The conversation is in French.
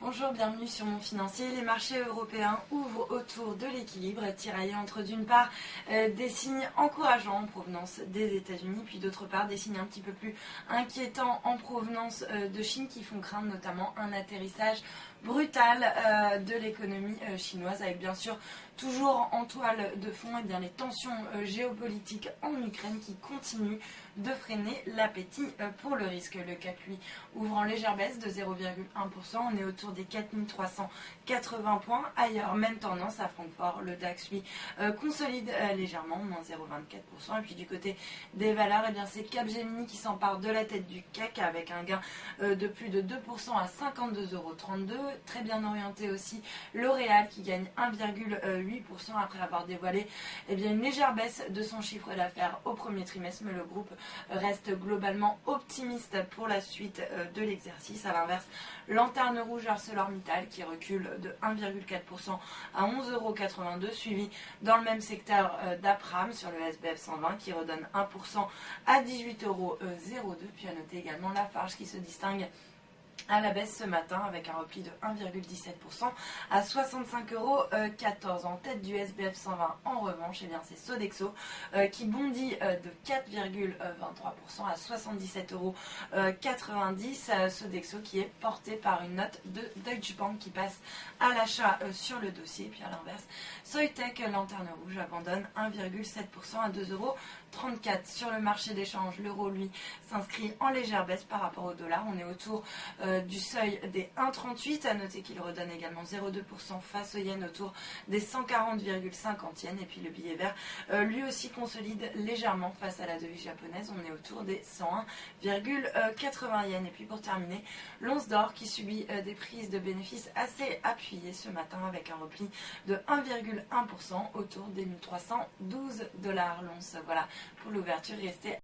Bonjour, bienvenue sur Mon Financier. Les marchés européens ouvrent autour de l'équilibre, tiraillés entre d'une part des signes encourageants en provenance des États-Unis, puis d'autre part des signes un petit peu plus inquiétants en provenance de Chine qui font craindre notamment un atterrissage brutal de l'économie chinoise, avec bien sûr toujours en toile de fond les tensions géopolitiques en Ukraine qui continuent de freiner l'appétit pour le risque. Le CAC lui ouvre en légère baisse de 0,1%, on est autour des 4380 points. Ailleurs, même tendance à Francfort, le DAX lui consolide légèrement, moins 0,24%. Et puis du côté des valeurs, c'est Capgemini qui s'empare de la tête du CAC avec un gain de plus de 2% à 52,32 €. Très bien orienté aussi L'Oréal qui gagne 1,8% après avoir dévoilé une légère baisse de son chiffre d'affaires au premier trimestre, mais le groupe reste globalement optimiste pour la suite de l'exercice. A l'inverse, Lanterne Rouge ArcelorMittal qui recule de 1,4% à 11,82 €, suivi dans le même secteur d'Apram sur le SBF 120 qui redonne 1% à 18,02 €. Puis à noter également Lafarge qui se distingue à la baisse ce matin avec un repli de 1,17% à 65,14 €. En tête du SBF 120 en revanche, c'est Sodexo qui bondit de 4,23% à 77,90 €. Sodexo qui est porté par une note de Deutsche Bank qui passe à l'achat sur le dossier. Puis à l'inverse, Soitec, Lanterne Rouge, abandonne 1,7% à 2,34 €. Sur le marché d'échange, l'euro lui s'inscrit en légère baisse par rapport au dollar. On est autour du seuil des 1,38. À noter qu'il redonne également 0,2% face au yen autour des 140,50 yens. Et puis le billet vert lui aussi consolide légèrement face à la devise japonaise. On est autour des 101,80 yens. Et puis pour terminer, l'once d'or qui subit des prises de bénéfices assez appuyées ce matin avec un repli de 1,1% autour des 1312 $ l'once. Voilà pour l'ouverture. Restez